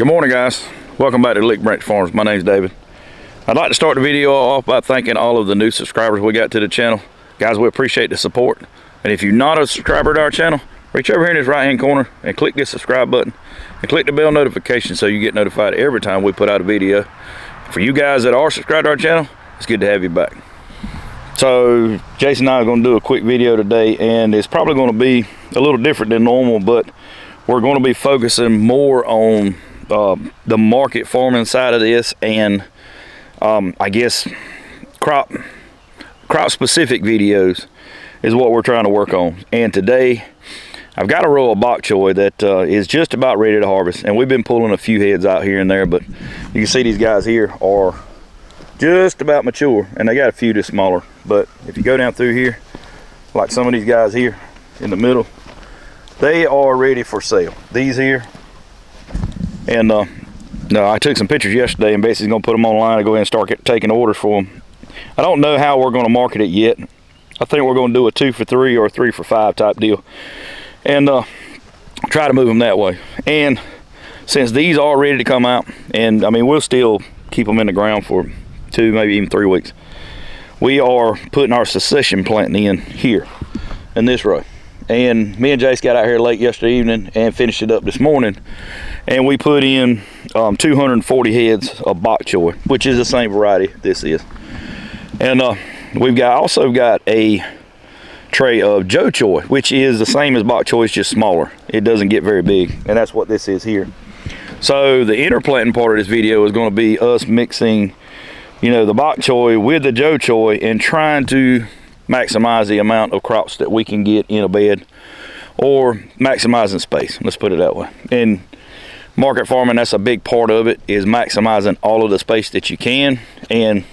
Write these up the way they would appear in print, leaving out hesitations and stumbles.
Good morning, guys. Welcome back to Lick Branch Farms. My name's David. I'd like to start the video off by thanking all of the new subscribers we got to the channel. Guys, we appreciate the support. And if you're not a subscriber to our channel, reach over here in this right hand corner and click this subscribe button and click the bell notification so you get notified every time we put out a video. For you guys that are subscribed to our channel, it's good to have you back. So Jace and I are going to do a quick video today, and it's probably going to be a little different than normal, but we're going to be focusing more on the market farming side of this, and I guess crop specific videos is what we're trying to work on. And today I've got a row of Bok Choy that is just about ready to harvest, and we've been pulling a few heads out here and there, but you can see these guys here are just about mature, and they got a few that's smaller. But if you go down through here, like some of these guys here in the middle, they are ready for sale. These here, and no, I took some pictures yesterday, and basically gonna put them online and go ahead and start taking orders for them. I don't know how we're gonna market it yet. I think we're gonna do a 2 for 3 or a 3 for 5 type deal, and try to move them that way. And since these are ready to come out, and I mean we'll still keep them in the ground for 2, maybe even 3 weeks, we are putting our succession planting in here in this row. And me and Jace got out here late yesterday evening and finished it up this morning, and we put in 240 heads of Bok Choy, which is the same variety this is. And we've also got a tray of Joi Choy, which is the same as Bok Choy, it's just smaller. It doesn't get very big, and that's what this is here. So the interplanting part of this video is going to be us mixing, you know, the Bok Choy with the Joi Choy and trying to maximize the amount of crops that we can get in a bed, or maximizing space, let's put it that way. In market farming, that's a big part of it, is maximizing all of the space that you can. And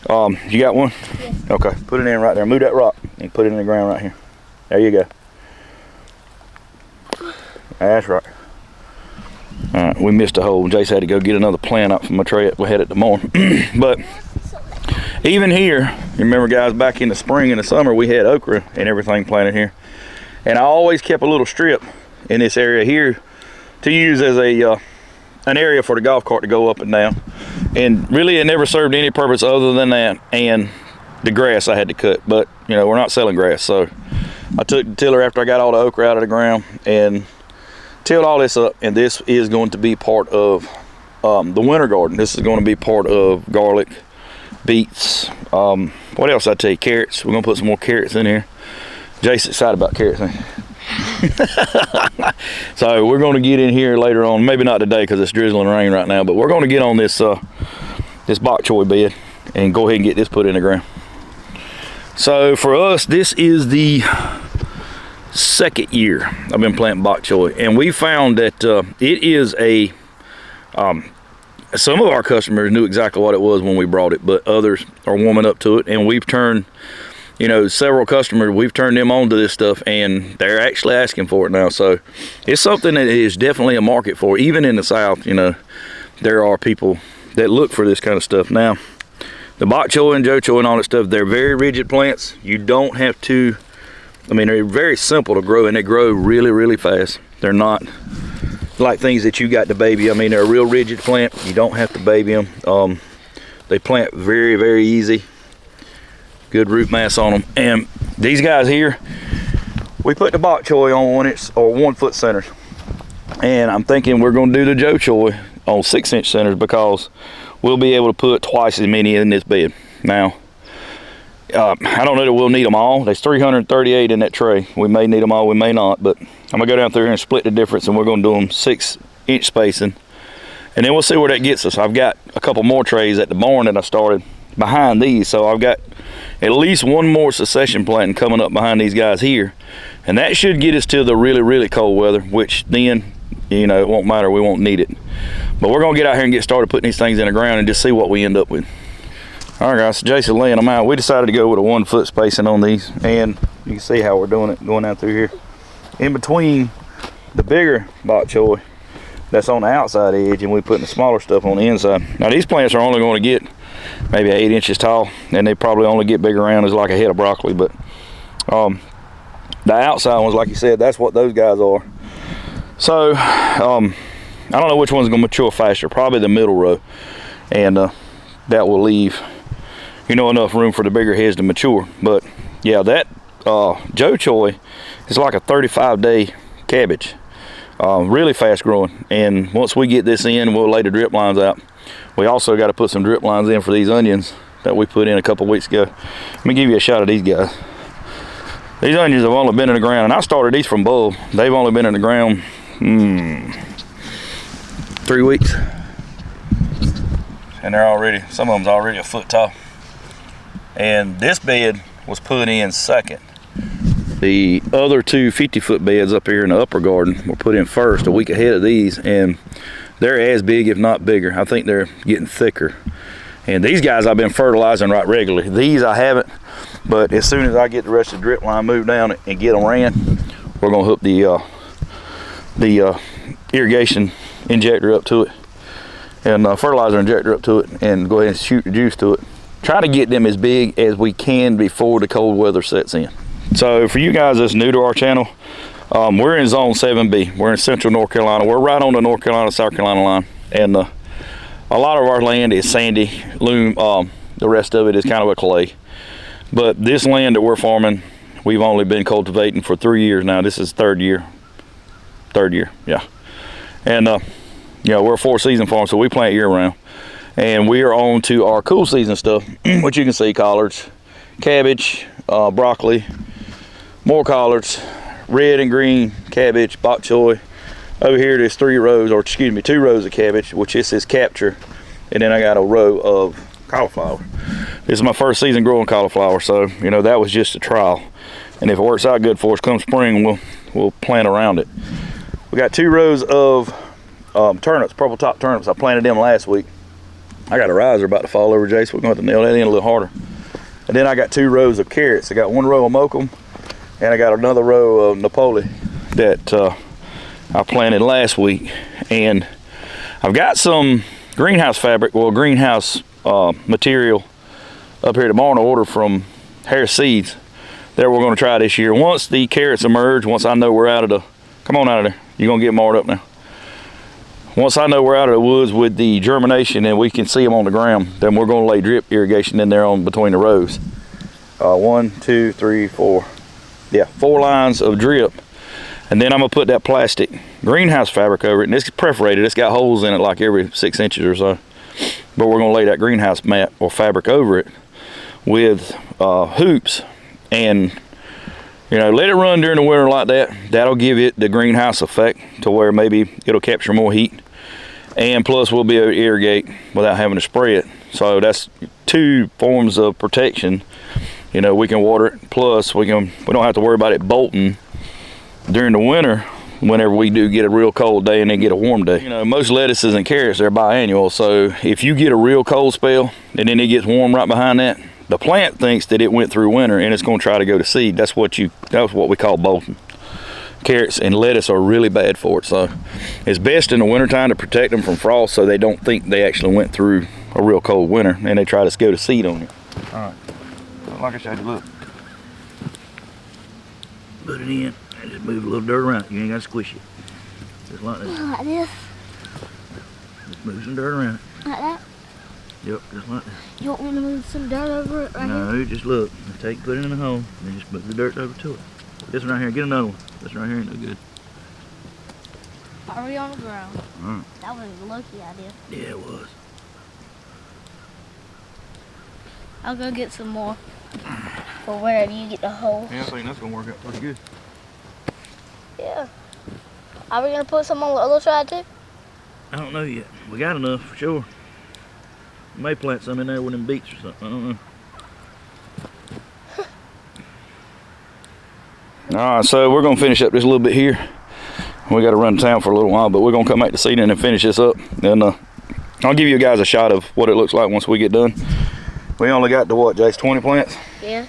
you got one? Yeah. Okay, put it in right there. Move that rock and put it in the ground right here. There you go. That's right. All right, we missed a hole. Jace had to go get another plant out from a tray we had at the morning. But even here, you remember guys, back in the spring and the summer, we had okra and everything planted here. And I always kept a little strip in this area here to use as a an area for the golf cart to go up and down. And really it never served any purpose other than that and the grass I had to cut. But you know, we're not selling grass, so I took the tiller after I got all the okra out of the ground and tilled all this up. And this is going to be part of the winter garden. This is going to be part of garlic, beets, what else I tell you, carrots. We're gonna put some more carrots in here. Jace's excited about carrots. So we're gonna get in here later on, maybe not today because it's drizzling rain right now, but we're gonna get on this this Bok Choy bed and go ahead and get this put in the ground. So for us, this is the second year I've been planting Bok Choy, and we found that it is a some of our customers knew exactly what it was when we brought it, but others are warming up to it. And we've turned, you know, several customers, we've turned them on to this stuff, and they're actually asking for it now. So it's something that is definitely a market for. Even in the South, you know, there are people that look for this kind of stuff. Now, the Bok Choy and Joi Choy and all that stuff, they're very rigid plants. You don't have to, I mean, they're very simple to grow, and they grow really, really fast. They're not like things that you got to baby. I mean, they're a real rigid plant. You don't have to baby them. They plant very, very easy. Good root mass on them. And these guys here, we put the Bok Choy on 1 foot centers, and I'm thinking we're going to do the Joi Choy on 6-inch centers because we'll be able to put twice as many in this bed. Now, I don't know that we'll need them all. There's 338 in that tray. We may need them all, we may not, but I'm gonna go down through here and split the difference, and we're gonna do them 6-inch spacing, and then we'll see where that gets us. I've got a couple more trays at the barn that I started behind these, so I've got at least one more succession planting coming up behind these guys here, and that should get us to the really, really cold weather, which then, you know, it won't matter, we won't need it. But we're gonna get out here and get started putting these things in the ground and just see what we end up with. All right, guys, so Jason laying them out. We decided to go with a 1 foot spacing on these, and you can see how we're doing it, going out through here. In between the bigger Bok Choy that's on the outside edge, and we're putting the smaller stuff on the inside. Now, these plants are only going to get maybe 8 inches tall, and they probably only get big around as like a head of broccoli, but the outside ones, like you said, that's what those guys are. So I don't know which one's gonna mature faster, probably the middle row. And that will leave, enough room for the bigger heads to mature. But yeah, that Joi Choy is like a 35-day cabbage. Really fast growing. And once we get this in, we'll lay the drip lines out. We also got to put some drip lines in for these onions that we put in a couple weeks ago. Let me give you a shot of these guys. These onions have only been in the ground, and I started these from bulb. They've only been in the ground 3 weeks. And they're already, some of them's already a foot tall. And this bed was put in second. The other two 50-foot beds up here in the upper garden were put in first, a week ahead of these, and they're as big, if not bigger. I think they're getting thicker. And these guys I've been fertilizing right regularly. These I haven't, but as soon as I get the rest of the drip line moved down and get them ran, we're gonna hook the irrigation injector up to it, and fertilizer injector up to it, and go ahead and shoot the juice to it. Try to get them as big as we can before the cold weather sets in. So for you guys that's new to our channel, we're in zone 7B. We're in central North Carolina. We're right on the North Carolina-South Carolina line. And a lot of our land is sandy loam. The rest of it is kind of a clay. But this land that we're farming, we've only been cultivating for 3 years now. This is third year, yeah. And we're a 4-season farm, so we plant year round. And we are on to our cool season stuff, which you can see: collards, cabbage, broccoli, more collards, red and green cabbage, bok choy. Over here there's 2 rows of cabbage, which this is capture, and then I got a row of cauliflower. This is my first season growing cauliflower, so that was just a trial. And if it works out good for us, come spring we'll plant around it. We got 2 rows of turnips, purple top turnips. I planted them last week. I got a riser about to fall over, Jace. We're going to have to nail that in a little harder. And then I got 2 rows of carrots. I got 1 row of mokum, and I got another row of Napoli that I planted last week. And I've got some greenhouse fabric, greenhouse material up here tomorrow to order from Harris Seeds that we're going to try this year. Once the carrots emerge, once I know we're out of the, come on out of there, you're going to get marred up now. Once I know we're out of the woods with the germination and we can see them on the ground, then we're going to lay drip irrigation in there on between the rows. 1, 2, 3, 4. Yeah, 4 lines of drip. And then I'm going to put that plastic greenhouse fabric over it. And it's perforated. It's got holes in it like every 6 inches or so. But we're going to lay that greenhouse mat or fabric over it with hoops. And let it run during the winter like that. That'll give it the greenhouse effect to where maybe it'll capture more heat. And plus we'll be able to irrigate without having to spray it. So that's 2 forms of protection. We can water it, plus we don't have to worry about it bolting during the winter whenever we do get a real cold day and then get a warm day. Most lettuces and carrots, they're biannual. So if you get a real cold spell and then it gets warm right behind that, the plant thinks that it went through winter and it's going to try to go to seed. That's what we call bolting. Carrots and lettuce are really bad for it, so it's best in the wintertime to protect them from frost so they don't think they actually went through a real cold winter and they try to go to seed on you. All right, like I said, look. Put it in and just move a little dirt around. You ain't got to squish it. Just like this. Like this? Just move some dirt around it. Like that? Yep, just like this. You want me to move some dirt over it right here? No, just look. Just put it in the hole, and then just move the dirt over to it. This one right here, get another one. This one right here ain't no good. Already on the ground. All right. That was a lucky idea. Yeah, it was. I'll go get some more for wherever you get the hole. Yeah, I think that's gonna work out pretty good. Yeah. Are we gonna put some on the other side too? I don't know yet. We got enough for sure. We may plant some in there with them beets or something. I don't know. All right, so we're gonna finish up this a little bit here. We got to run to town for a little while, but we're gonna come back to seeding and finish this up. And I'll give you guys a shot of what it looks like once we get done. We only got to what, Jace, 20 plants? Yeah.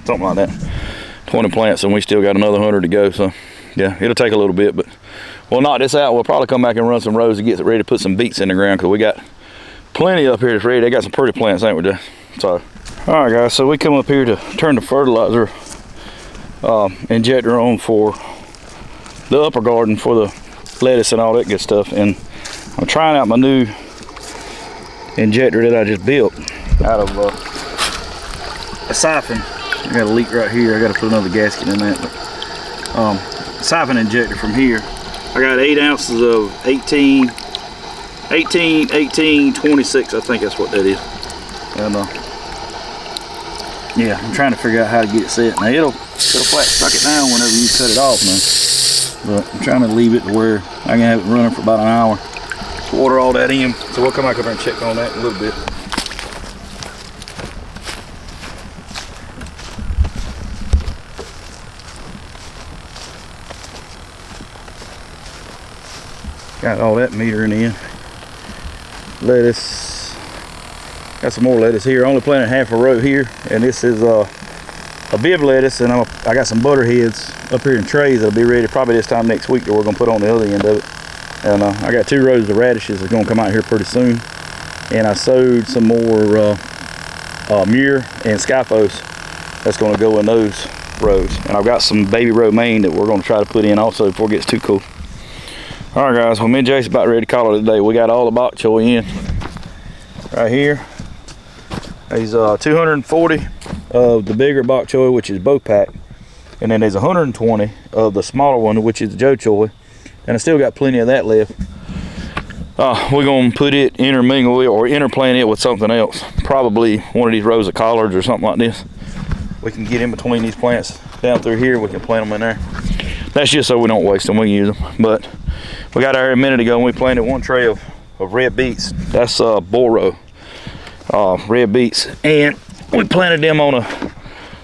Something like that. 20 plants, and we still got another 100 to go. So yeah, it'll take a little bit, but we'll knock this out. We'll probably come back and run some rows to get ready to put some beets in the ground, because we got plenty up here that's ready. They got some pretty plants, ain't we, Jay? So, all right, guys. So we come up here to turn the fertilizer injector on for the upper garden for the lettuce and all that good stuff. And I'm trying out my new injector that I just built out of a siphon. I got a leak right here. I got to put another gasket in that. But, siphon injector from here. I got 8 ounces of 18, 26. I think that's what that is. And yeah, I'm trying to figure out how to get it set. Now it'll flat suck it down whenever you cut it off now. But I'm trying to leave it to where I can have it running for about an hour. Water all that in. So we'll come back up there and check on that in a little bit. Got all that metering in. Lettuce. Got some more lettuce here. I only planted half a row here, and this is a bib lettuce, and I got some butter heads up here in trays that'll be ready probably this time next week that we're gonna put on the other end of it. And I got 2 rows of radishes that's gonna come out here pretty soon. And I sowed some more myrrh and skyphos that's gonna go in those rows. And I've got some baby romaine that we're gonna try to put in also before it gets too cool. All right, guys, well, me and Jace about ready to call it today. We got all the bok choy in right here. There's 240 of the bigger bok choy, which is Bok pack, and then there's 120 of the smaller one, which is the Joi Choy, and I still got plenty of that left. We're gonna put it, intermingle it, or interplant it with something else. Probably one of these rows of collards or something like this. We can get in between these plants down through here. We can plant them in there. That's just so we don't waste them. We can use them. But we got out here a minute ago and we planted 1 tray of red beets. That's Boro red beets, and we planted them on a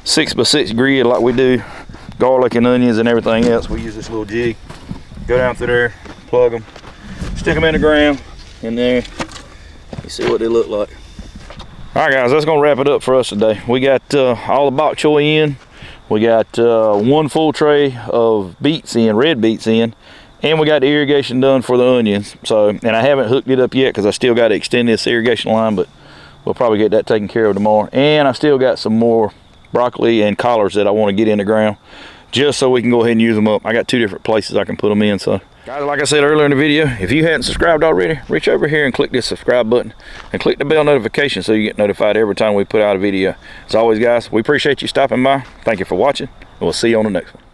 6x6 grid like we do garlic and onions and everything else. We use this little jig. Go down through there, plug them, stick them in the ground, and there you see what they look like. All right, guys, that's gonna wrap it up for us today. We got all the bok choy in. We got 1 full tray of beets in, red beets in, and we got the irrigation done for the onions. So, and I haven't hooked it up yet because I still got to extend this irrigation line, but we'll probably get that taken care of tomorrow. And I still got some more broccoli and collards that I want to get in the ground, just so we can go ahead and use them up. I got 2 different places I can put them in. So, guys, like I said earlier in the video, if you hadn't subscribed already, reach over here and click this subscribe button and click the bell notification so you get notified every time we put out a video. As always, guys, we appreciate you stopping by. Thank you for watching, and we'll see you on the next one.